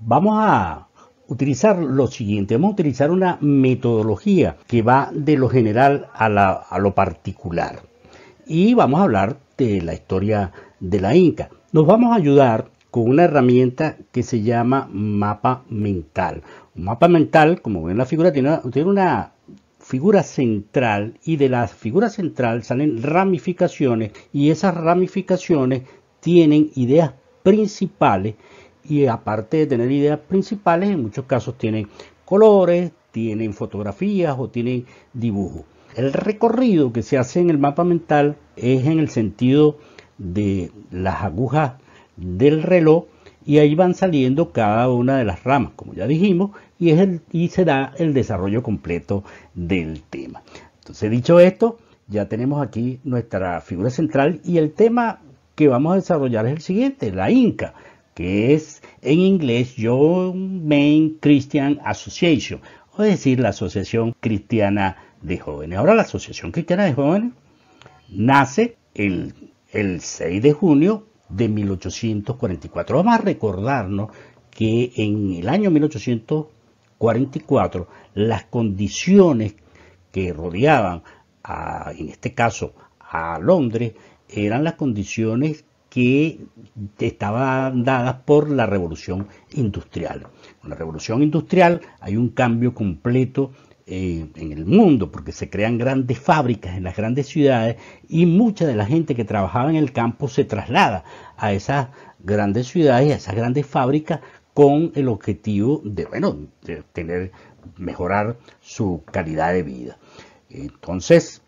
Vamos a utilizar lo siguiente, vamos a utilizar una metodología que va de lo general a lo particular. Y vamos a hablar de la historia de la Inca. Nos vamos a ayudar con una herramienta que se llama mapa mental. Un mapa mental, como ven la figura, tiene una figura central, y de la figura central salen ramificaciones, y esas ramificaciones tienen ideas principales, y aparte de tener ideas principales, en muchos casos tienen colores, tienen fotografías o tienen dibujos. El recorrido que se hace en el mapa mental es en el sentido de las agujas del reloj, y ahí van saliendo cada una de las ramas, como ya dijimos, y se da el desarrollo completo del tema. Entonces, dicho esto, ya tenemos aquí nuestra figura central, y el tema que vamos a desarrollar es el siguiente: la Inca, que es en inglés Young Men Christian Association, es decir, la Asociación Cristiana de Jóvenes. Ahora, la Asociación Cristiana de Jóvenes nace el 6 de junio de 1844. Vamos a recordarnos que en el año 1844 las condiciones que rodeaban, en este caso, a Londres, eran las condiciones que estaban dadas por la revolución industrial. Con la revolución industrial hay un cambio completo en el mundo, porque se crean grandes fábricas en las grandes ciudades, y mucha de la gente que trabajaba en el campo se traslada a esas grandes ciudades, a esas grandes fábricas, con el objetivo de, mejorar su calidad de vida. Entonces,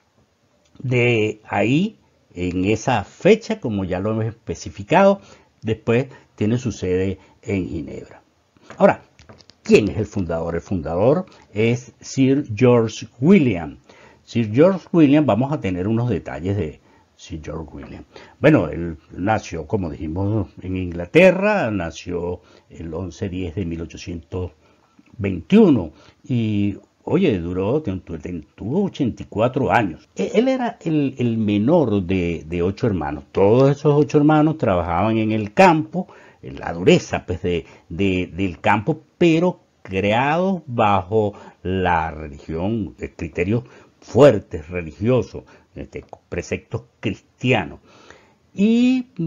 de ahí, en esa fecha, como ya lo hemos especificado, después tiene su sede en Ginebra. Ahora, ¿quién es el fundador? El fundador es Sir George William. Sir George William, vamos a tener unos detalles de Sir George William. Bueno, él nació, como dijimos, en Inglaterra, nació el 11/10 de 1821, y tuvo 84 años. Él era el menor de 8 hermanos. Todos esos 8 hermanos trabajaban en el campo, en la dureza pues, del campo, pero creados bajo la religión, criterios fuertes, religiosos, preceptos cristianos.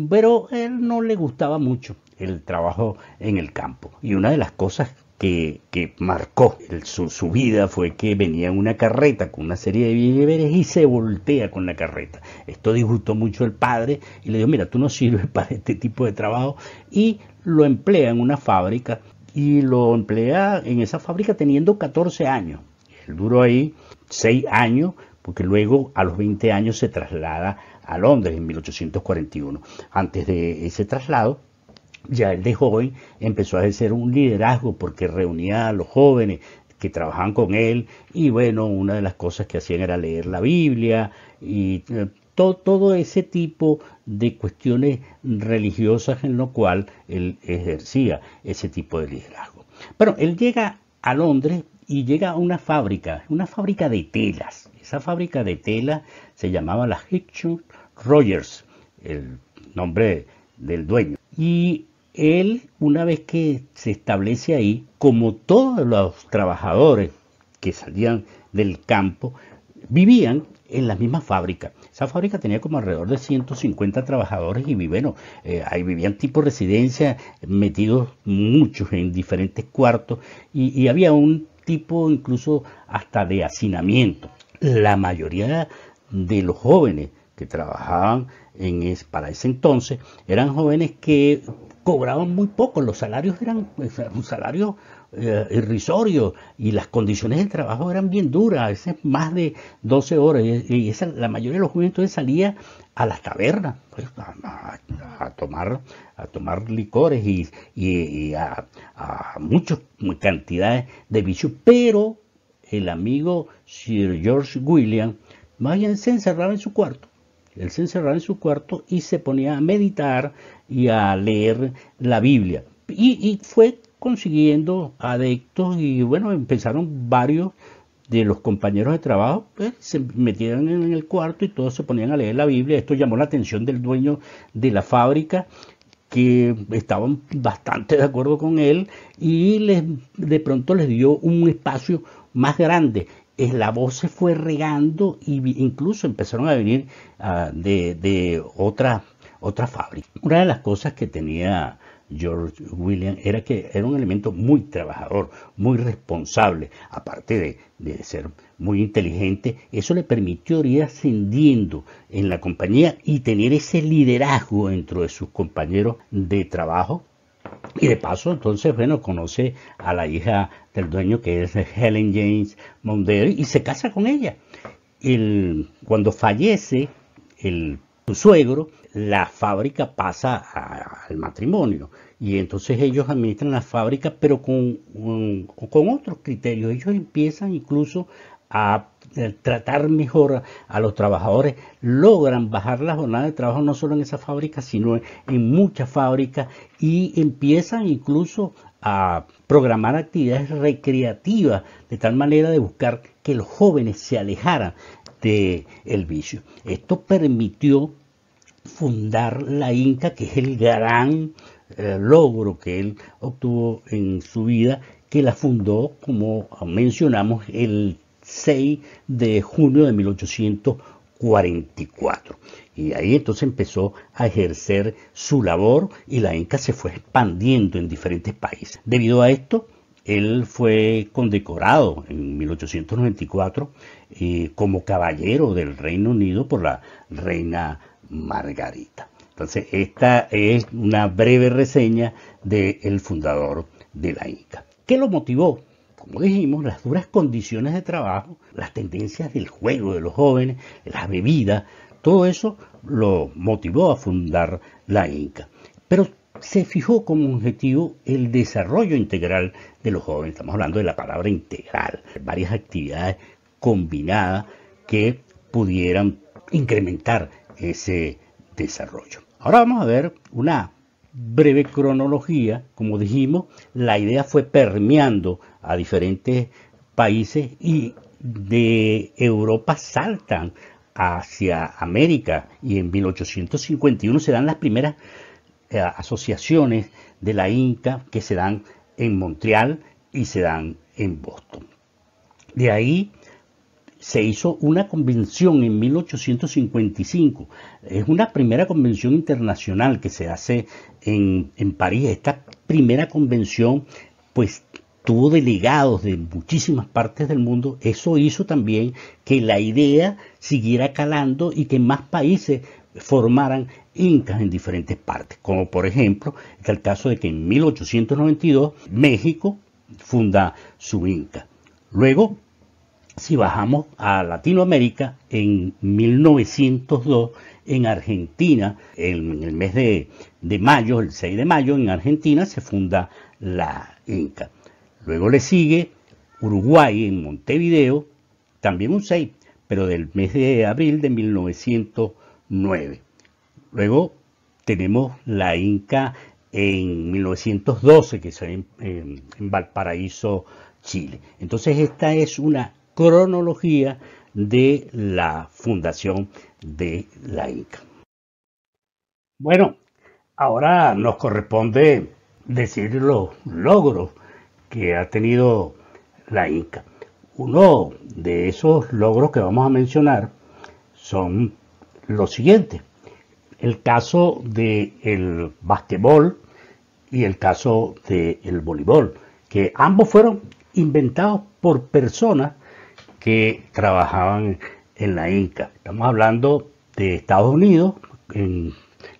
Pero a él no le gustaba mucho el trabajo en el campo. Y una de las cosas que marcó su vida fue que venía en una carreta con una serie de víveres y se voltea con la carreta. Esto disgustó mucho al padre, y le dijo: mira, tú no sirves para este tipo de trabajo, y lo emplea en una fábrica, y lo emplea en esa fábrica teniendo 14 años. Él duró ahí 6 años, porque luego a los 20 años se traslada a Londres en 1841. Antes de ese traslado, ya él de joven empezó a ejercer un liderazgo, porque reunía a los jóvenes que trabajaban con él, y bueno, una de las cosas que hacían era leer la Biblia, y todo ese tipo de cuestiones religiosas, en lo cual él ejercía ese tipo de liderazgo. Pero él llega a Londres y llega a una fábrica de telas. Esa fábrica de telas se llamaba la Hitchcock Rogers, el nombre del dueño. Y él, una vez que se establece ahí, como todos los trabajadores que salían del campo, vivían en la misma fábrica. Esa fábrica tenía como alrededor de 150 trabajadores, y ahí vivían tipo residencia, metidos muchos en diferentes cuartos, y había un tipo incluso hasta de hacinamiento. La mayoría de los jóvenes que trabajaban para ese entonces eran jóvenes que cobraban muy poco, los salarios eran un salario irrisorio, y las condiciones de trabajo eran bien duras, a veces más de 12 horas, y la mayoría de los jóvenes entonces salía a las tabernas, pues, a tomar licores, y a muchas cantidades de vicios. Pero el amigo Sir George William más bien se encerraba en su cuarto. Él se encerraba en su cuarto y se ponía a meditar y a leer la Biblia. Y fue consiguiendo adeptos, y bueno, empezaron varios de los compañeros de trabajo, pues, se metieron en el cuarto y todos se ponían a leer la Biblia. Esto llamó la atención del dueño de la fábrica, que estaban bastante de acuerdo con él y de pronto les dio un espacio más grande. La voz se fue regando y incluso empezaron a venir de otra fábrica. Una de las cosas que tenía George Williams era que era un elemento muy trabajador, muy responsable, aparte de ser muy inteligente. Eso le permitió ir ascendiendo en la compañía y tener ese liderazgo dentro de sus compañeros de trabajo. Y de paso, entonces, bueno, conoce a la hija del dueño, que es Helen James Mondale, y se casa con ella. Cuando fallece su suegro, la fábrica pasa al matrimonio. Y entonces ellos administran la fábrica, pero con otros criterios. Ellos empiezan incluso a tratar mejor a los trabajadores, logran bajar la jornada de trabajo no solo en esa fábrica, sino en muchas fábricas, y empiezan incluso a programar actividades recreativas de tal manera de buscar que los jóvenes se alejaran del vicio. Esto permitió fundar la Inca, que es el gran logro que él obtuvo en su vida, que la fundó, como mencionamos, el 6 de junio de 1844. Y ahí entonces empezó a ejercer su labor y la Inca se fue expandiendo en diferentes países. Debido a esto, él fue condecorado en 1894 como caballero del Reino Unido por la reina Margarita. Entonces, esta es una breve reseña del fundador de la Inca. ¿Qué lo motivó? Como dijimos, las duras condiciones de trabajo, las tendencias del juego de los jóvenes, las bebidas, todo eso lo motivó a fundar la Inca. Pero se fijó como objetivo el desarrollo integral de los jóvenes. Estamos hablando de la palabra integral, varias actividades combinadas que pudieran incrementar ese desarrollo. Ahora vamos a ver una breve cronología. Como dijimos, la idea fue permeando a diferentes países y de Europa saltan hacia América, y en 1851 se dan las primeras asociaciones de la Inca, que se dan en Montreal y se dan en Boston. De ahí se hizo una convención en 1855. Es una primera convención internacional que se hace en París. Esta primera convención, pues, tuvo delegados de muchísimas partes del mundo. Eso hizo también que la idea siguiera calando y que más países formaran incas en diferentes partes. Como por ejemplo, está el caso de que en 1892 México funda su Inca. Luego, si bajamos a Latinoamérica, en 1902, en Argentina, en el mes de mayo, el 6 de mayo, en Argentina se funda la Inca. Luego le sigue Uruguay, en Montevideo, también un 6, pero del mes de abril de 1909. Luego tenemos la Inca en 1912, que se en Valparaíso, Chile. Entonces esta es una cronología de la fundación de la Inca. Bueno, ahora nos corresponde decir los logros que ha tenido la Inca. Uno de esos logros que vamos a mencionar son los siguientes. El caso del basquetbol y el caso del voleibol, que ambos fueron inventados por personas que trabajaban en la Inca. Estamos hablando de Estados Unidos.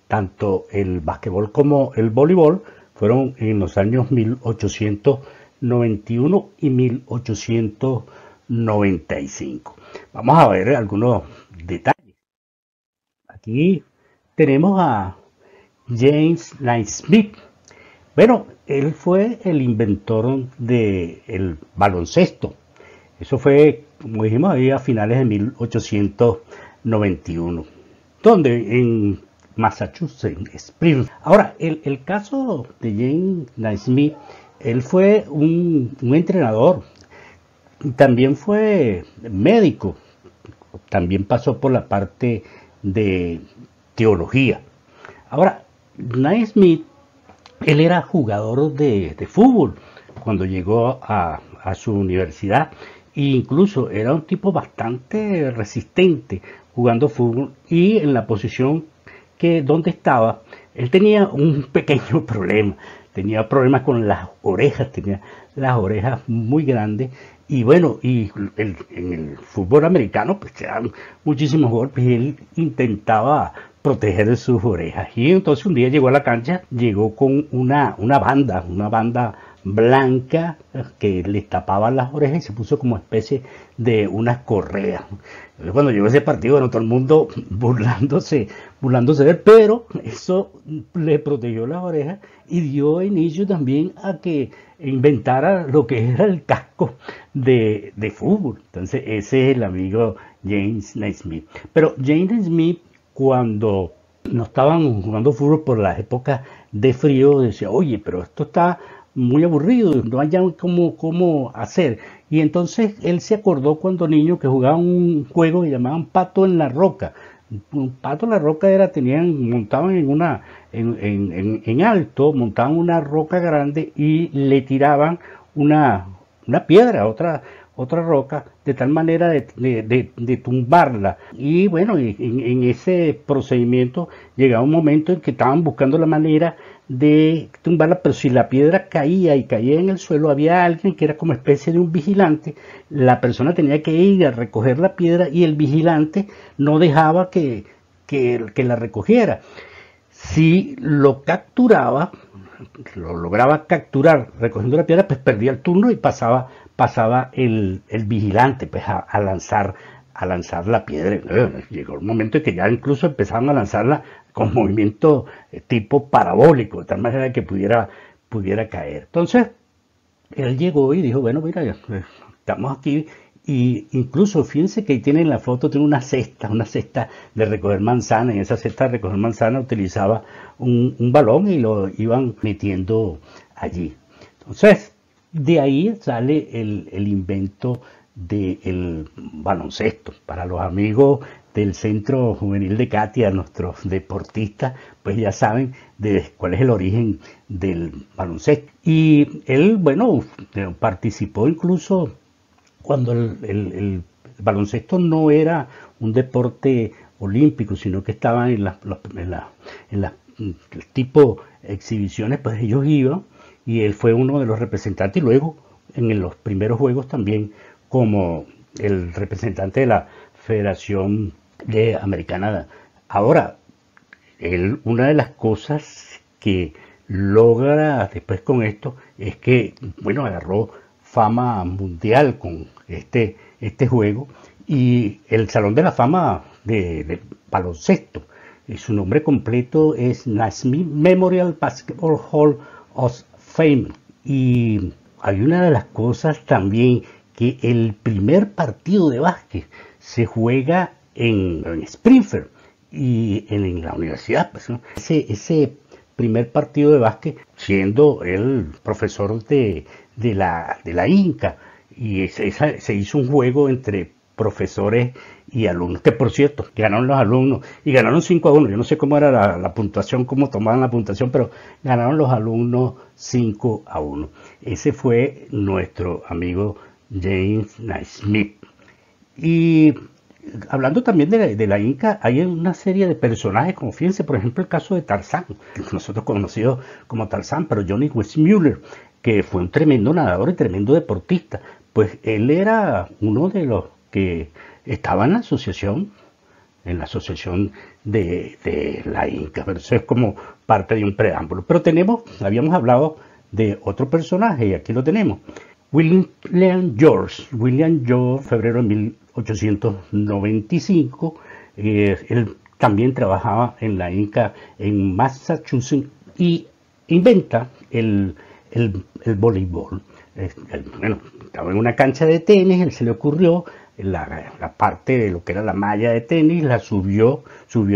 Tanto el basquetbol como el voleibol fueron en los años 1891 y 1895. Vamos a ver algunos detalles. Aquí tenemos a James Naismith. Bueno, él fue el inventor del baloncesto. Eso fue, como dijimos, ahí a finales de 1891. ¿Dónde? En Massachusetts, Springfield. Ahora, el caso de James Naismith, él fue un entrenador, también fue médico, también pasó por la parte de teología. Ahora, Naismith, él era jugador de fútbol cuando llegó a su universidad e incluso era un tipo bastante resistente jugando fútbol y en la posición que donde estaba, él tenía un pequeño problema, tenía problemas con las orejas, tenía las orejas muy grandes y bueno, en el fútbol americano pues se dan muchísimos golpes y él intentaba proteger sus orejas. Y entonces un día llegó a la cancha, llegó con una banda blanca que le tapaba las orejas y se puso como especie de unas correas. Entonces, cuando llegó ese partido, bueno, todo el mundo burlándose de él, pero eso le protegió las orejas y dio inicio también a que inventara lo que era el casco de fútbol. Entonces ese es el amigo James Naismith. Pero James Naismith, cuando no estaban jugando fútbol por las épocas de frío, decía, oye, pero esto está muy aburrido, no hay cómo hacer. Y entonces él se acordó cuando niño que jugaban un juego que llamaban Pato en la Roca. Un pato en la roca montaban en alto, montaban una roca grande y le tiraban una piedra, otra roca, de tal manera de tumbarla. Y bueno, en ese procedimiento llegaba un momento en que estaban buscando la manera de tumbarla, pero si la piedra caía en el suelo, había alguien que era como especie de un vigilante. La persona tenía que ir a recoger la piedra y el vigilante no dejaba que la recogiera. Si lo capturaba, lo lograba capturar recogiendo la piedra, pues perdía el turno y pasaba el vigilante pues a lanzar la piedra. Llegó el momento en que ya incluso empezaban a lanzarla con movimiento tipo parabólico, de tal manera que pudiera caer. Entonces, él llegó y dijo, bueno, mira, estamos aquí, y incluso fíjense que ahí tienen la foto, tiene una cesta de recoger manzana. En esa cesta de recoger manzana utilizaba un balón y lo iban metiendo allí. Entonces, de ahí sale el invento del baloncesto. Para los amigos del Centro Juvenil de Catia, nuestros deportistas, pues ya saben de cuál es el origen del baloncesto. Y él, bueno, participó incluso cuando el baloncesto no era un deporte olímpico, sino que estaban en las tipo exhibiciones, pues ellos iban y él fue uno de los representantes y luego en los primeros juegos también como el representante de la Federación Americana. Ahora, una de las cosas que logra después con esto es que, bueno, agarró fama mundial con este juego y el Salón de la Fama de baloncesto. Su nombre completo es Naismith Memorial Basketball Hall of Fame. Y hay una de las cosas también que el primer partido de básquet se juega en Springfield y en la universidad, pues, ¿no? Ese primer partido de básquet, siendo el profesor de la Inca, y se hizo un juego entre profesores y alumnos, que por cierto, ganaron los alumnos y ganaron 5-1. Yo no sé cómo era la puntuación, cómo tomaban la puntuación, pero ganaron los alumnos 5-1. Ese fue nuestro amigo James Naismith. Y hablando también de la Inca, hay una serie de personajes, como fíjense, por ejemplo, el caso de Tarzán, nosotros conocidos como Tarzán, pero Johnny Weissmuller, que fue un tremendo nadador y tremendo deportista, pues él era uno de los que estaba en la asociación de la Inca, pero eso es como parte de un preámbulo. Pero habíamos hablado de otro personaje y aquí lo tenemos. William George, febrero de 1895, él también trabajaba en la Inca en Massachusetts y inventa el voleibol. Bueno, estaba en una cancha de tenis, él se le ocurrió la parte de lo que era la malla de tenis, subió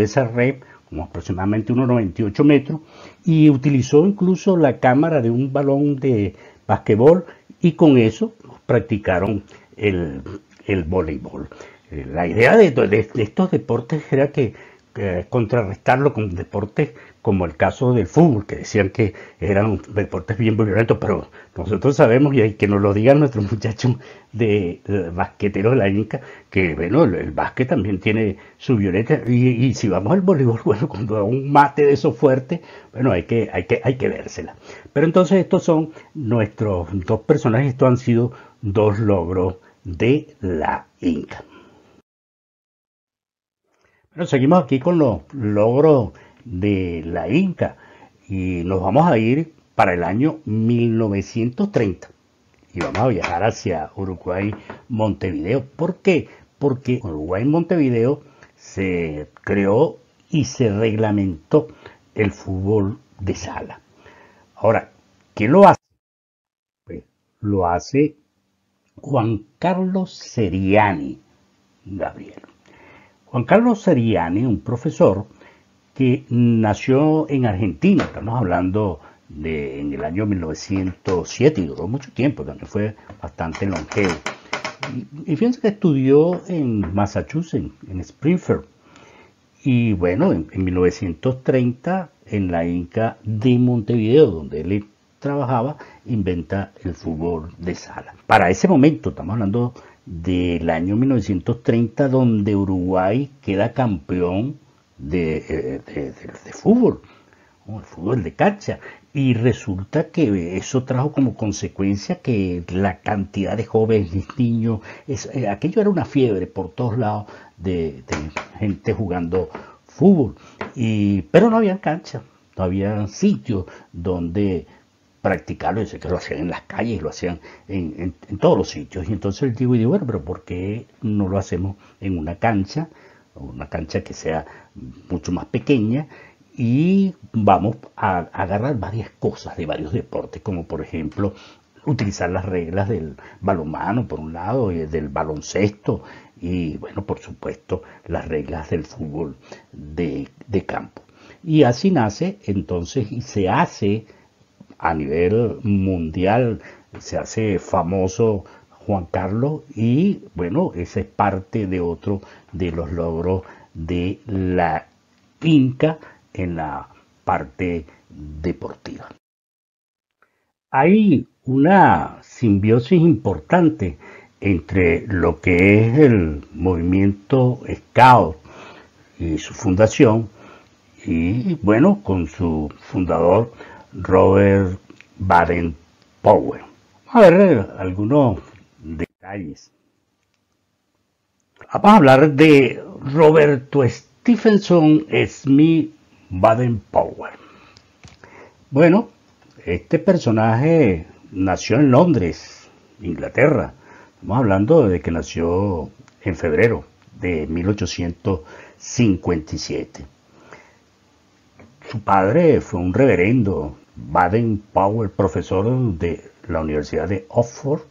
esa red como aproximadamente unos 98 metros y utilizó incluso la cámara de un balón de basquetbol y con eso practicaron el voleibol. La idea de estos deportes era que contrarrestarlo con deportes como el caso del fútbol, que decían que eran deportes bien violentos, pero nosotros sabemos, y hay que nos lo digan nuestros muchachos de basqueteros de la Inca, que bueno, el básquet también tiene su violencia, y si vamos al voleibol, bueno, cuando da un mate de esos fuertes, bueno, hay que vérsela. Pero entonces estos son nuestros dos personajes, estos han sido dos logros de la Inca. Bueno, seguimos aquí con los logros de la Inca y nos vamos a ir para el año 1930 y vamos a viajar hacia Uruguay, Montevideo. ¿Por qué? Porque Uruguay, Montevideo se creó y se reglamentó el fútbol de sala. Ahora, ¿quién lo hace? Pues lo hace Juan Carlos Seriani, Gabriel. Juan Carlos Seriani, un profesor que nació en Argentina, estamos hablando en el año 1907 y duró mucho tiempo, también fue bastante longevo. Y fíjense que estudió en Massachusetts, en Springfield. Y bueno, en 1930, en la Inca de Montevideo, donde él trabajaba, inventa el fútbol de sala. Para ese momento, estamos hablando del año 1930, donde Uruguay queda campeón de fútbol, el fútbol de cancha, y resulta que eso trajo como consecuencia que la cantidad de jóvenes, niños, aquello era una fiebre por todos lados de gente jugando fútbol, pero no había cancha, no había sitios donde practicarlo. Yo sé que lo hacían en las calles, lo hacían en todos los sitios. Y entonces él dijo, bueno, pero ¿por qué no lo hacemos en una cancha que sea mucho más pequeña? Y vamos a agarrar varias cosas de varios deportes, como por ejemplo utilizar las reglas del balonmano por un lado y del baloncesto y bueno, por supuesto las reglas del fútbol de campo. Y así nace entonces y se hace a nivel mundial, se hace famoso Juan Carlos y bueno, ese es parte de otro de los logros de la Inca en la parte deportiva. Hay una simbiosis importante entre lo que es el movimiento Scout y su fundación y bueno, con su fundador Robert Baden-Powell. Vamos a ver algunos detalles. Vamos a hablar de Roberto Stephenson Smith Baden-Powell. Bueno, este personaje nació en Londres, Inglaterra. Estamos hablando de que nació en febrero de 1857. Su padre fue un reverendo, Baden-Powell, profesor de la Universidad de Oxford,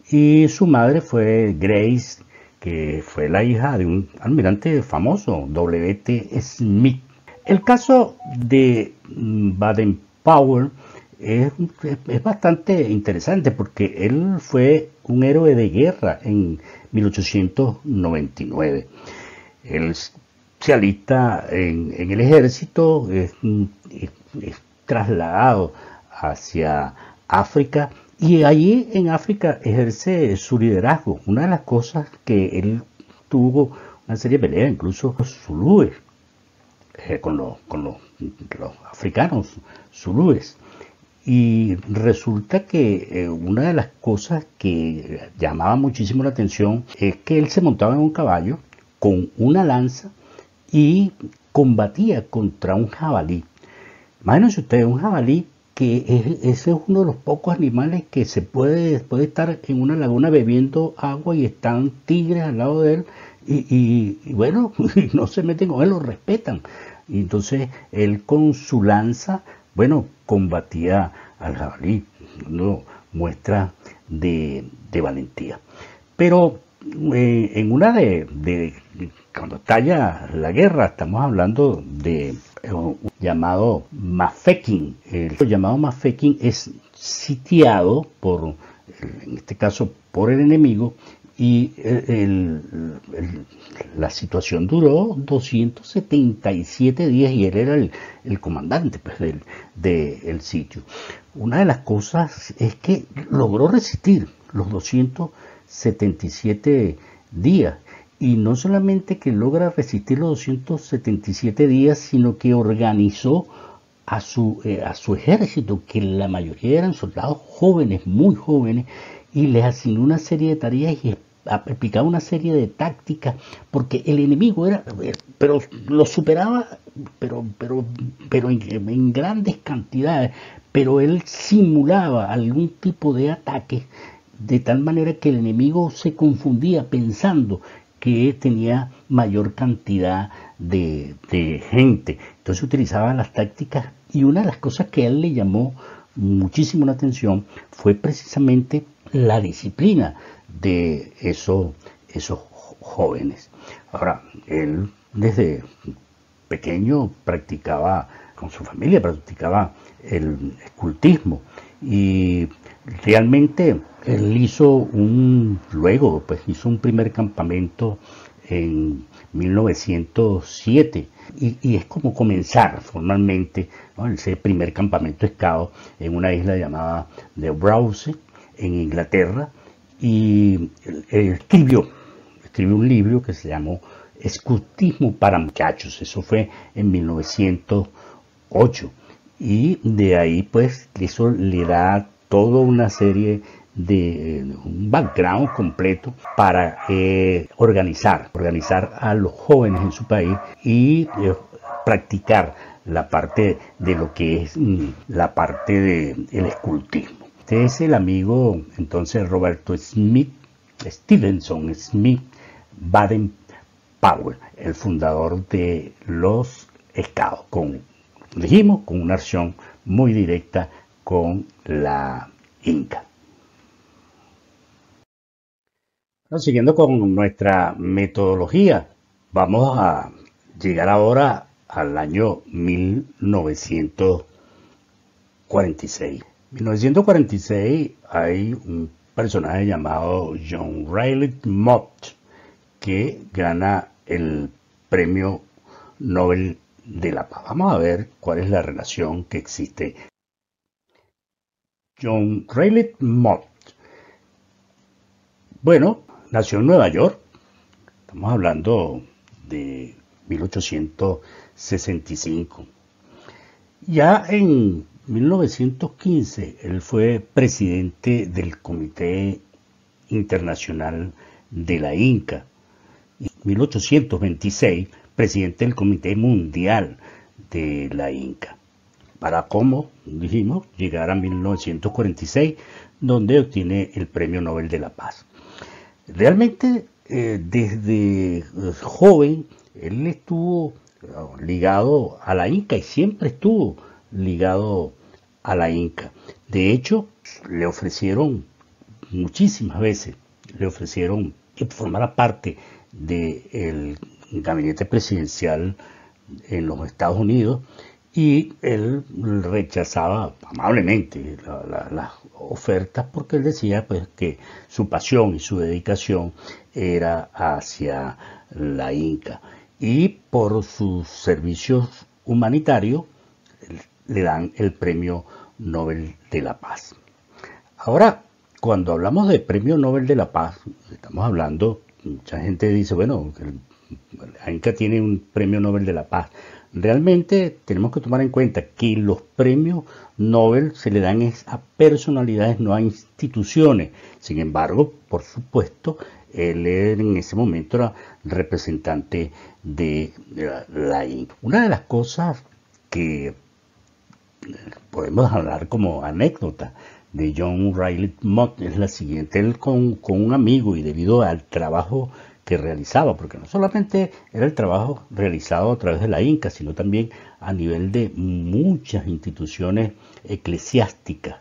y su madre fue Grace, que fue la hija de un almirante famoso, W.T. Smith. El caso de Baden-Powell es bastante interesante porque él fue un héroe de guerra en 1899. Él se alista en el ejército, es trasladado hacia África y allí en África ejerce su liderazgo. Una de las cosas que él tuvo una serie de peleas, incluso zulúes, con los africanos zulúes. Y resulta que una de las cosas que llamaba muchísimo la atención es que él se montaba en un caballo con una lanza y combatía contra un jabalí. Imagínense ustedes, un jabalí que ese es uno de los pocos animales que se puede estar en una laguna bebiendo agua y están tigres al lado de él y bueno, no se meten con él, lo respetan. Y entonces él con su lanza, bueno, combatía al jabalí, una muestra de valentía. Pero en una cuando estalla la guerra, estamos hablando de llamado Mafeking. El llamado Mafeking es sitiado en este caso por el enemigo, Y la situación duró 277 días y él era el comandante pues, del sitio. Una de las cosas es que logró resistir los 277 días. Y no solamente que logra resistir los 277 días, sino que organizó a su ejército, que la mayoría eran soldados jóvenes, muy jóvenes, y les asignó una serie de tareas y aplicaba una serie de tácticas, porque el enemigo era, pero lo superaba, pero en grandes cantidades, pero él simulaba algún tipo de ataque, de tal manera que el enemigo se confundía pensando que tenía mayor cantidad de gente. Entonces utilizaba las tácticas y una de las cosas que a él le llamó muchísimo la atención fue precisamente la disciplina de esos jóvenes. Ahora, él desde pequeño practicaba, con su familia practicaba el escultismo y realmente él luego hizo un primer campamento en 1907 y es como comenzar formalmente, ¿no? Ese primer campamento scout en una isla llamada de Browse en Inglaterra y escribió un libro que se llamó Escultismo para muchachos. Eso fue en 1908 y de ahí pues eso le da toda una serie de un background completo para organizar a los jóvenes en su país y practicar la parte de lo que es la parte del escultismo. Este es el amigo entonces Roberto Stevenson Smith Baden-Powell, el fundador de los Scouts, con una acción muy directa con la Inca. Bueno, siguiendo con nuestra metodología, vamos a llegar ahora al año 1946. En 1946 hay un personaje llamado John Riley Mott que gana el premio Nobel de la Paz. Vamos a ver cuál es la relación que existe. John Riley Mott, bueno, nació en Nueva York, estamos hablando de 1865. Ya en 1915 él fue presidente del Comité Internacional de la Inca. Y en 1826 presidente del Comité Mundial de la Inca. Para, como dijimos, llegar a 1946, donde obtiene el Premio Nobel de la Paz. Realmente, desde joven, él estuvo ligado a la Inca y siempre estuvo ligado a la Inca. De hecho, le ofrecieron muchísimas veces, que formara parte del gabinete presidencial en los Estados Unidos y él rechazaba amablemente las ofertas porque él decía pues que su pasión y su dedicación era hacia la Inca y por sus servicios humanitarios le dan el Premio Nobel de la Paz. Ahora, cuando hablamos de Premio Nobel de la Paz, estamos hablando, mucha gente dice, bueno, la Inca tiene un Premio Nobel de la Paz. Realmente tenemos que tomar en cuenta que los premios Nobel se le dan a personalidades, no a instituciones. Sin embargo, por supuesto, él en ese momento era representante de la Inca. Una de las cosas que podemos hablar como anécdota de John Riley Mott es la siguiente. Él con un amigo y debido al trabajo que realizaba, porque no solamente era el trabajo realizado a través de la Inca, sino también a nivel de muchas instituciones eclesiásticas.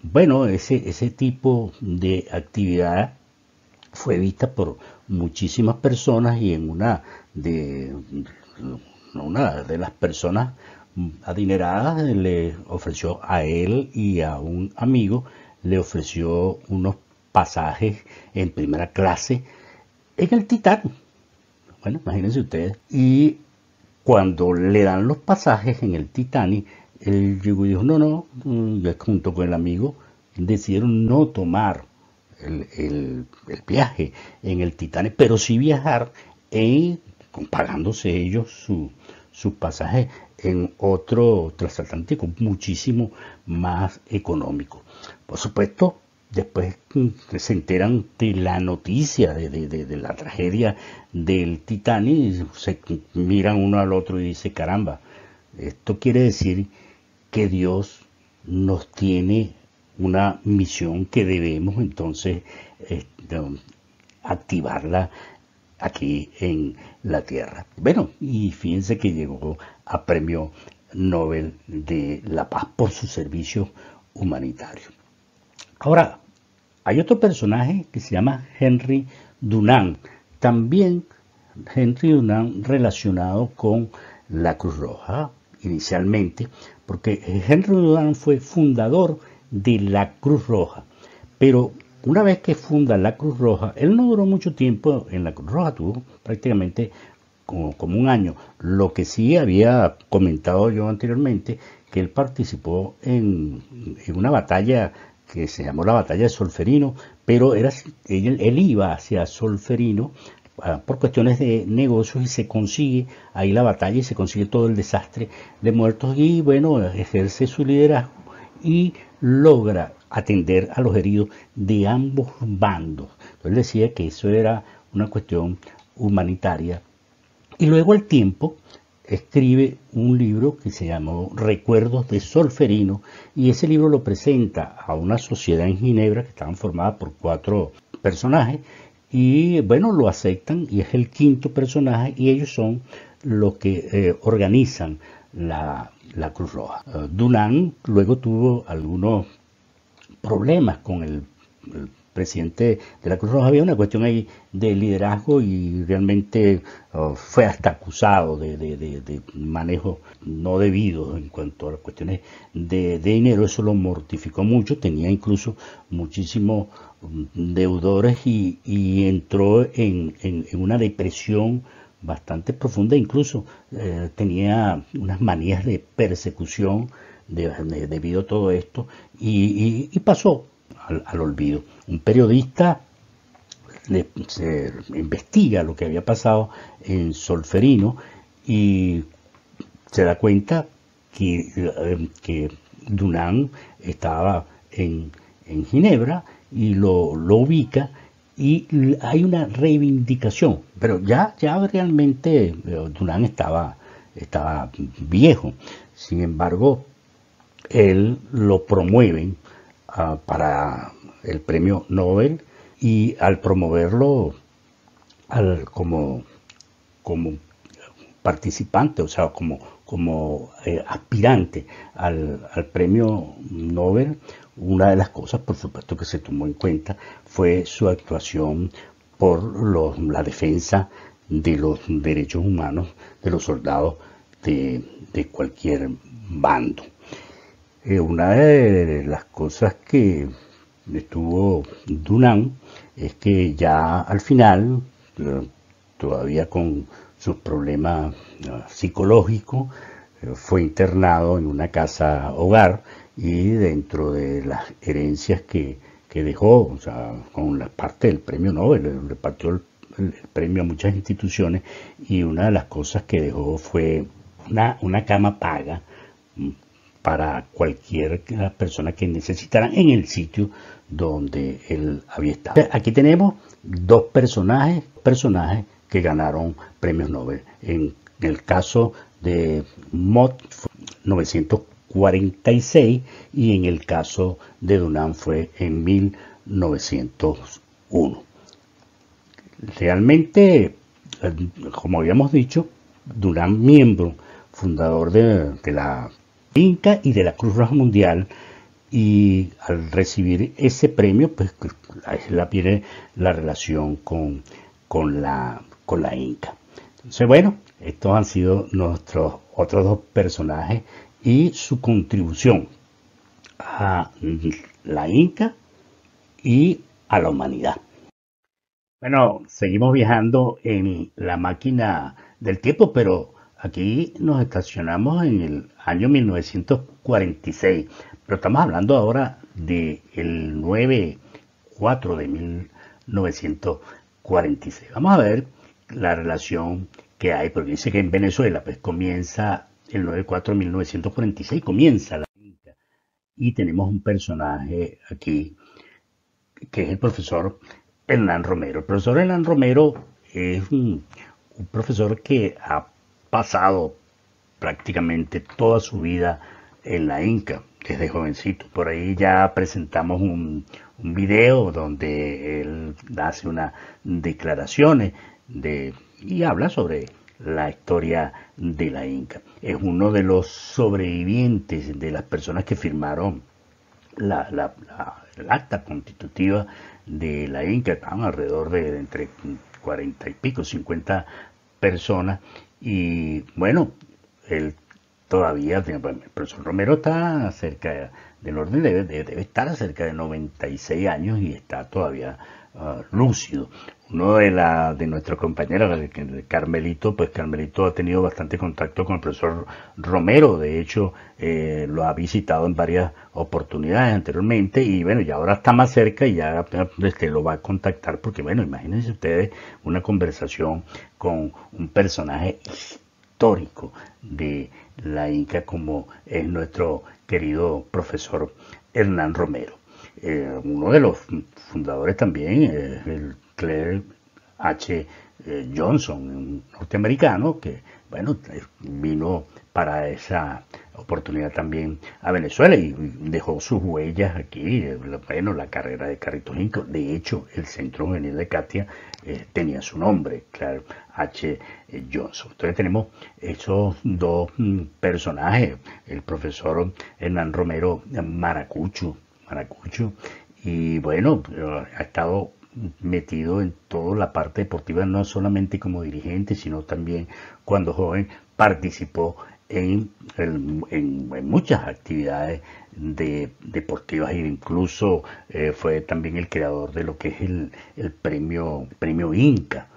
Bueno, ese tipo de actividad fue vista por muchísimas personas y en una de las personas adineradas le ofreció a él y a un amigo, le ofreció unos pasajes en primera clase en el Titanic. Bueno, imagínense ustedes. Y cuando le dan los pasajes en el Titanic, él llegó y dijo, no, junto con el amigo decidieron no tomar el viaje en el Titanic, pero sí viajar pagándose ellos su pasaje en otro transatlántico muchísimo más económico. Por supuesto, después se enteran de la noticia de la tragedia del Titanic y se miran uno al otro y dicen, caramba, esto quiere decir que Dios nos tiene una misión que debemos entonces activarla aquí en la Tierra. Bueno, y fíjense que llegó a Premio Nobel de la Paz por su servicio humanitario. Ahora, hay otro personaje que se llama Henry Dunant, también Henry Dunant relacionado con la Cruz Roja inicialmente, porque Henry Dunant fue fundador de la Cruz Roja, pero una vez que funda la Cruz Roja, él no duró mucho tiempo en la Cruz Roja, tuvo prácticamente como un año. Lo que sí había comentado yo anteriormente, que él participó en una batalla que se llamó la Batalla de Solferino, pero él iba hacia Solferino por cuestiones de negocios y se consigue ahí la batalla y se consigue todo el desastre de muertos y bueno, ejerce su liderazgo y logra atender a los heridos de ambos bandos. Entonces decía que eso era una cuestión humanitaria. Y luego al tiempo escribe un libro que se llamó Recuerdos de Solferino y ese libro lo presenta a una sociedad en Ginebra que estaban formada por 4 personajes y bueno, lo aceptan y es el 5º personaje y ellos son los que organizan la Cruz Roja. Dunant luego tuvo algunos problemas con el presidente de la Cruz Roja. Había una cuestión ahí de liderazgo y realmente fue hasta acusado de manejo no debido en cuanto a las cuestiones de dinero. Eso lo mortificó mucho, tenía incluso muchísimos deudores y entró en una depresión bastante profunda, incluso tenía unas manías de persecución debido a todo esto y pasó al olvido. Un periodista se investiga lo que había pasado en Solferino y se da cuenta que Dunant estaba en Ginebra y lo ubica y hay una reivindicación, pero ya realmente Dunant estaba viejo. Sin embargo, él lo promueven para el premio Nobel y al promoverlo como participante, o sea, como aspirante al premio Nobel, una de las cosas, por supuesto, que se tomó en cuenta fue su actuación por la defensa de los derechos humanos de los soldados de cualquier bando. Una de las cosas que estuvo Dunant es que ya al final, todavía con sus problemas psicológicos, fue internado en una casa hogar y dentro de las herencias que dejó, o sea, con la parte del premio Nobel, repartió el premio a muchas instituciones y una de las cosas que dejó fue una cama paga para cualquier persona que necesitara en el sitio donde él había estado. Aquí tenemos 2 personajes que ganaron premios Nobel. En el caso de Mott, 1946, y en el caso de Dunant fue en 1901. Realmente, como habíamos dicho, Dunant, miembro fundador de la Inca y de la Cruz Roja Mundial, y al recibir ese premio, pues viene la relación con la Inca. Entonces, bueno, estos han sido nuestros otros 2 personajes y su contribución a la Inca y a la humanidad. Bueno, seguimos viajando en la máquina del tiempo, pero aquí nos estacionamos en el año 1946. Pero estamos hablando ahora del 9/4 de 1946. Vamos a ver la relación que hay, porque dice que en Venezuela pues comienza el 9/4 de 1946, comienza la Inca. Y tenemos un personaje aquí que es el profesor Hernán Romero. El profesor Hernán Romero es un profesor que ha pasado prácticamente toda su vida en la Inca, desde jovencito. Por ahí ya presentamos un video donde él hace unas declaraciones y habla sobre la historia de la Inca. Es uno de los sobrevivientes de las personas que firmaron el acta constitutiva de la Inca. Estaban alrededor de entre 40 y pico, 50 personas. Y bueno, él todavía, el profesor Romero está cerca del orden, debe estar a cerca de 96 años y está todavía lúcido. Uno de nuestros compañeros, Carmelito, pues Carmelito ha tenido bastante contacto con el profesor Romero. De hecho, lo ha visitado en varias oportunidades anteriormente y bueno, ya ahora está más cerca y ya lo va a contactar porque bueno, imagínense ustedes una conversación con un personaje histórico de la Inca como es nuestro querido profesor Hernán Romero. Uno de los fundadores también es el Clair H. Johnson, un norteamericano que, bueno, vino para esa oportunidad también a Venezuela y dejó sus huellas aquí. Bueno, la carrera de Carritos Inca, de hecho, el Centro Juvenil de Catia tenía su nombre, Clair H. Johnson. Entonces tenemos esos dos personajes, el profesor Hernán Romero Maracucho, y bueno, ha estado metido en toda la parte deportiva, no solamente como dirigente, sino también cuando joven participó en muchas actividades deportivas e incluso fue también el creador de lo que es el premio Inca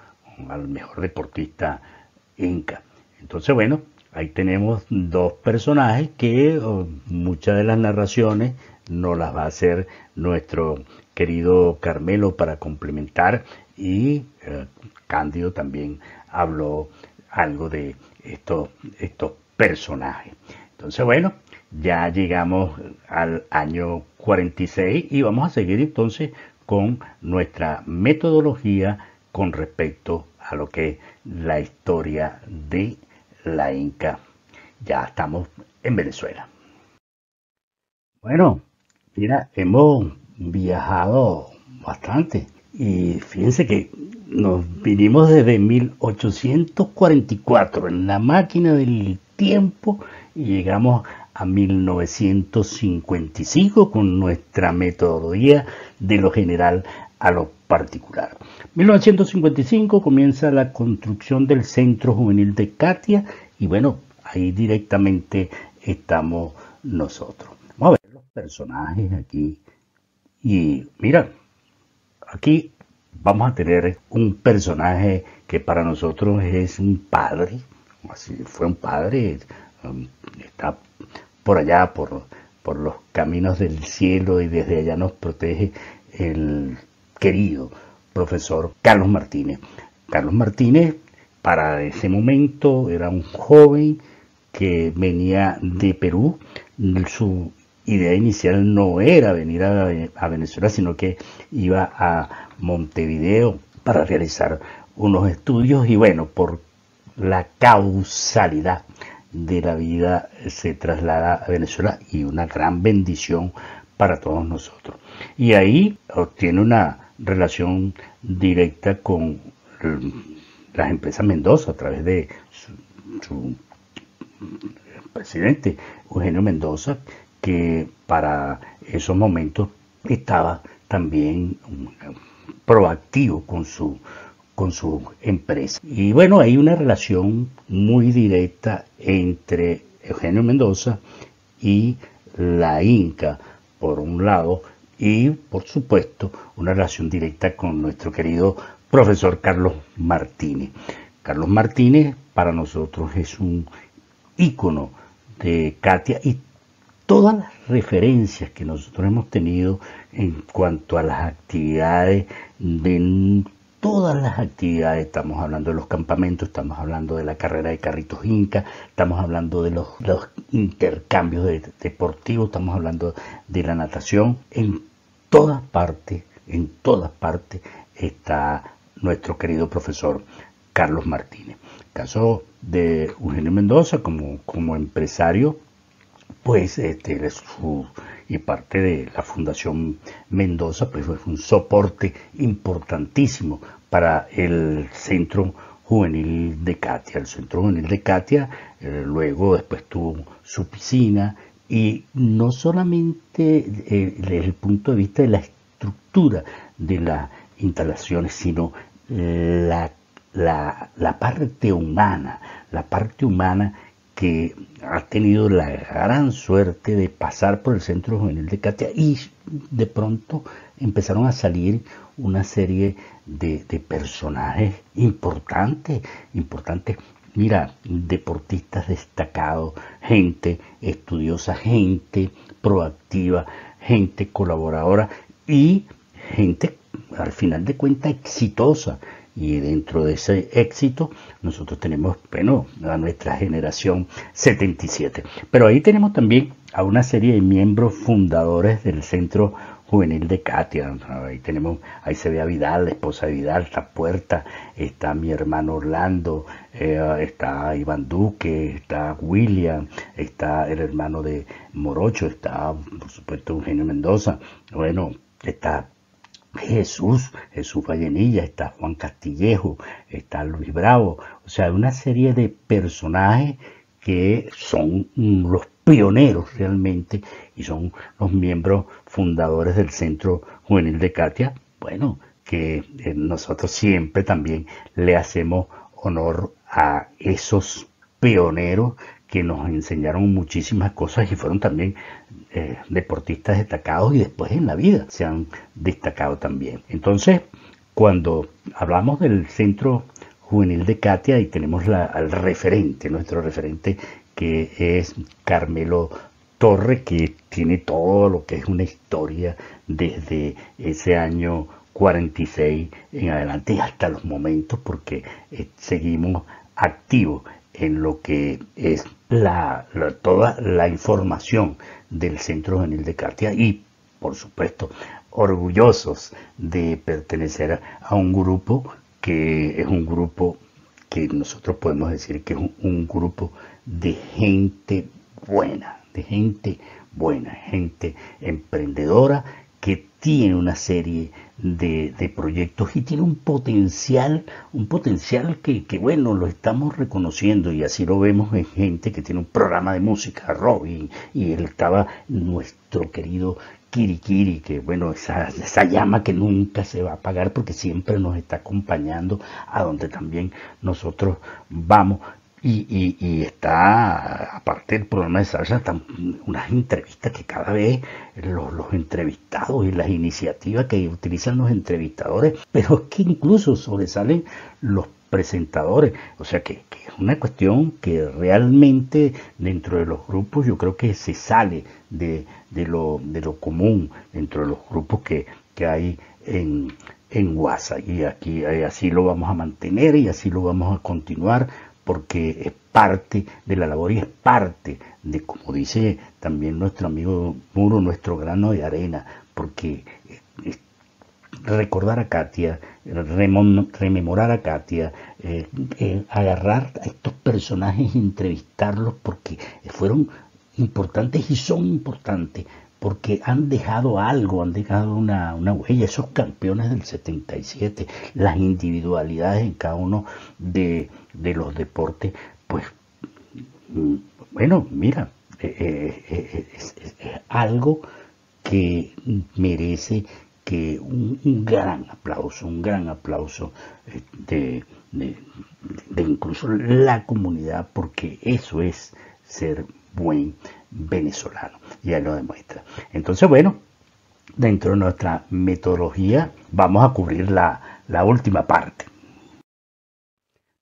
al mejor deportista Inca. Entonces bueno, ahí tenemos dos personajes que muchas de las narraciones nos las va a hacer nuestro querido Carmelo para complementar y Cándido también habló algo de estos personajes. Entonces bueno, ya llegamos al año 46 y vamos a seguir entonces con nuestra metodología con respecto a lo que es la historia de la Inca. Ya estamos en Venezuela. Bueno, mira, hemos viajado bastante y fíjense que nos vinimos desde 1844 en la máquina del tiempo y llegamos a 1955 con nuestra metodología de lo general a lo particular. 1955 comienza la construcción del Centro Juvenil de Catia y bueno, ahí directamente estamos nosotros. Vamos a ver los personajes aquí. Y mira, aquí vamos a tener un personaje que para nosotros es un padre, así fue un padre, está por allá, por los caminos del cielo y desde allá nos protege el querido profesor Carlos Martínez. Carlos Martínez para ese momento era un joven que venía de Perú. Su idea inicial no era venir a Venezuela, sino que iba a Montevideo para realizar unos estudios y bueno, por la causalidad de la vida se traslada a Venezuela y una gran bendición para todos nosotros. Y ahí obtiene una relación directa con las empresas Mendoza a través de su presidente Eugenio Mendoza, que para esos momentos estaba también proactivo con su empresa. Y bueno, hay una relación muy directa entre Eugenio Mendoza y la Inca, por un lado, y, por supuesto, una relación directa con nuestro querido profesor Carlos Martínez. Carlos Martínez para nosotros es un ícono de Katia y todas las referencias que nosotros hemos tenido en cuanto a las actividades, de todas las actividades, estamos hablando de los campamentos, estamos hablando de la carrera de carritos Inca, estamos hablando de los intercambios deportivos, estamos hablando de la natación, en todas partes está nuestro querido profesor Carlos Martínez. Caso de Eugenio Mendoza como empresario, pues y parte de la Fundación Mendoza, pues fue un soporte importantísimo para el Centro Juvenil de Katia. El Centro Juvenil de Katia luego después tuvo su piscina y no solamente desde el punto de vista de la estructura de las instalaciones, sino la parte humana, que ha tenido la gran suerte de pasar por el Centro Juvenil de Katia y de pronto empezaron a salir una serie de personajes importantes. Mira, deportistas destacados, gente estudiosa, gente proactiva, gente colaboradora y gente, al final de cuentas, exitosa. Y dentro de ese éxito, nosotros tenemos, a nuestra generación 77. Pero ahí tenemos también a una serie de miembros fundadores del Centro Juvenil de Katia. Ahí se ve a Vidal, la esposa de Vidal, está Puerta, está mi hermano Orlando, está Iván Duque, está William, está el hermano de Morocho, está, por supuesto, Eugenio Mendoza, está Jesús Vallenilla, está Juan Castillejo, está Luis Bravo, o sea, una serie de personajes que son los pioneros realmente y son los miembros fundadores del Centro Juvenil de Katia, que nosotros siempre también le hacemos honor a esos pioneros que nos enseñaron muchísimas cosas y fueron también deportistas destacados y después en la vida se han destacado también. Entonces, cuando hablamos del Centro Juvenil de Katia y tenemos nuestro referente que es Carmelo Torre, que tiene todo lo que es una historia desde ese año 46 en adelante y hasta los momentos, porque seguimos activos en lo que es toda la información del Centro Juvenil de Katia y, por supuesto, orgullosos de pertenecer a un grupo que es un grupo que nosotros podemos decir que es un grupo de gente buena, gente emprendedora que tiene una serie de proyectos y tiene un potencial que lo estamos reconociendo y así lo vemos en gente que tiene un programa de música, Robin, y él estaba nuestro querido Kirikiri, que esa llama que nunca se va a apagar porque siempre nos está acompañando a donde también nosotros vamos. Y está, aparte del programa de salsa, están unas entrevistas que cada vez los entrevistados y las iniciativas que utilizan los entrevistadores, pero es que incluso sobresalen los presentadores, o sea que es una cuestión que realmente dentro de los grupos yo creo que se sale de lo común dentro de los grupos que hay en WhatsApp, y aquí así lo vamos a mantener y así lo vamos a continuar, porque es parte de la labor y es parte de, como dice también nuestro amigo Muro, nuestro grano de arena, porque recordar a Katia, rememorar a Katia, agarrar a estos personajes y entrevistarlos porque fueron importantes y son importantes, porque han dejado algo, han dejado una huella, esos campeones del 77, las individualidades en cada uno de los deportes, pues mira, es algo que merece que un gran aplauso de incluso la comunidad, porque eso es ser buen venezolano, ya lo demuestra. Entonces, dentro de nuestra metodología vamos a cubrir la última parte.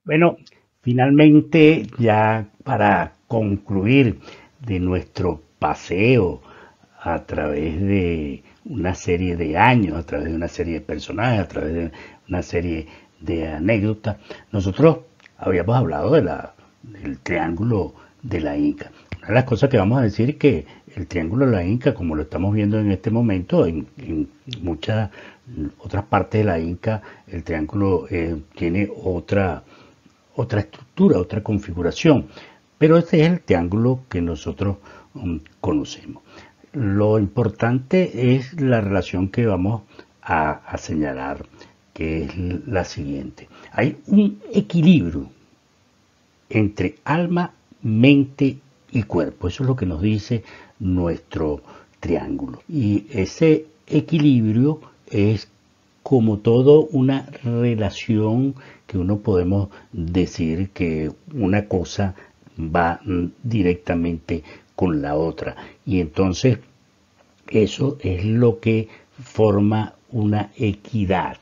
Bueno, finalmente ya para concluir de nuestro paseo a través de una serie de años, a través de una serie de personajes, a través de una serie de anécdotas, nosotros habíamos hablado del triángulo de la Inca. Una de las cosas que vamos a decir es que el triángulo de la Inca, como lo estamos viendo en este momento, en muchas otras partes de la Inca, el triángulo tiene otra estructura, otra configuración, pero este es el triángulo que nosotros conocemos. Lo importante es la relación que vamos a señalar, que es la siguiente. Hay un equilibrio entre alma, mente y cuerpo. Eso es lo que nos dice nuestro triángulo. Y ese equilibrio es como todo una relación que uno podemos decir que una cosa va directamente con la otra. Y entonces eso es lo que forma una equidad.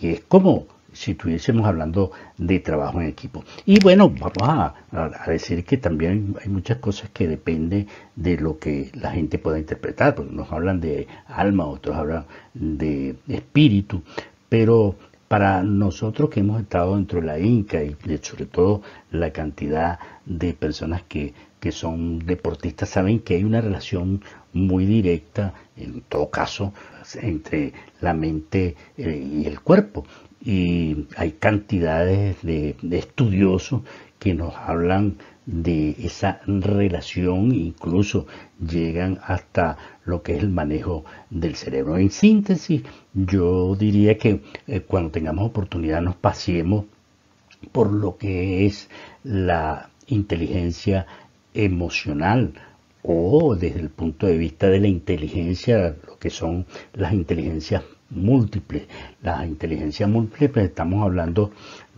Y es como si estuviésemos hablando de trabajo en equipo. Y bueno, vamos a decir que también hay muchas cosas que dependen de lo que la gente pueda interpretar, porque unos hablan de alma, otros hablan de espíritu, pero para nosotros que hemos estado dentro de la Inca y sobre todo la cantidad de personas que son deportistas saben que hay una relación muy directa, en todo caso, entre la mente y el cuerpo. Y hay cantidades de estudiosos que nos hablan de esa relación, incluso llegan hasta lo que es el manejo del cerebro. En síntesis, yo diría que cuando tengamos oportunidad nos paseemos por lo que es la inteligencia emocional o desde el punto de vista de la inteligencia, lo que son las inteligencias múltiples. Las inteligencias múltiples, estamos hablando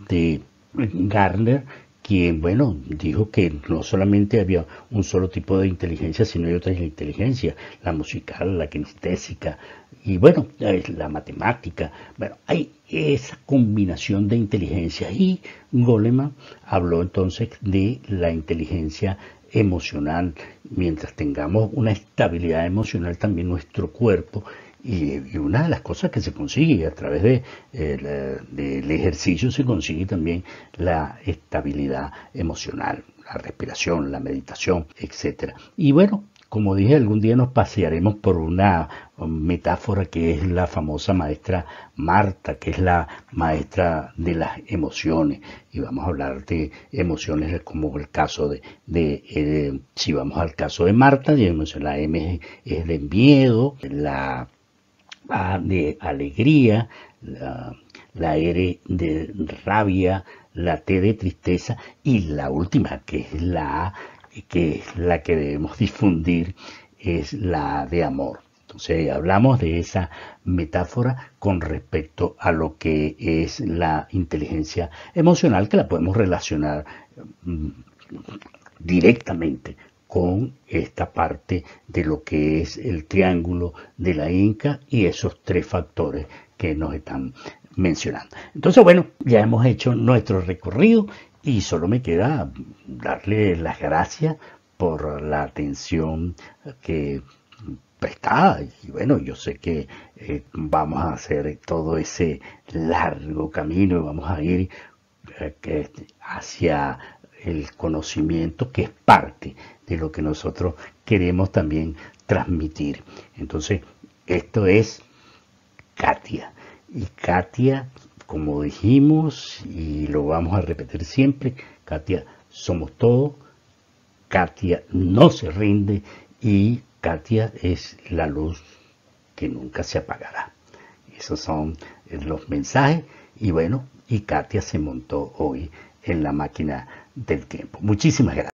de Gardner, quien, bueno, dijo que no solamente había un solo tipo de inteligencia, sino hay otras inteligencias, la musical, la kinestésica, y bueno, la matemática. Bueno, hay esa combinación de inteligencia. Y Goleman habló entonces de la inteligencia emocional. Mientras tengamos una estabilidad emocional, también nuestro cuerpo, y una de las cosas que se consigue a través del ejercicio, se consigue también la estabilidad emocional, la respiración, la meditación, etc. Y bueno, como dije, algún día nos pasearemos por una metáfora que es la famosa maestra Marta, que es la maestra de las emociones. Y vamos a hablar de emociones como el caso si vamos al caso de Marta, digamos, la M es de miedo, la A de alegría, la R de rabia, la T de tristeza y la última, que es la A, que es la que debemos difundir, es la de amor. Entonces hablamos de esa metáfora con respecto a lo que es la inteligencia emocional, que la podemos relacionar directamente con esta parte de lo que es el triángulo de la Inca y esos tres factores que nos están mencionando. Entonces, bueno, ya hemos hecho nuestro recorrido y solo me queda darle las gracias por la atención que prestada. Y bueno, yo sé que vamos a hacer todo ese largo camino y vamos a ir hacia el conocimiento, que es parte de lo que nosotros queremos también transmitir. Entonces, esto es Katia. Y Katia, como dijimos, y lo vamos a repetir siempre, Katia somos todo, Katia no se rinde y Katia es la luz que nunca se apagará. Esos son los mensajes. Y bueno, y Katia se montó hoy en la máquina del tiempo. Muchísimas gracias.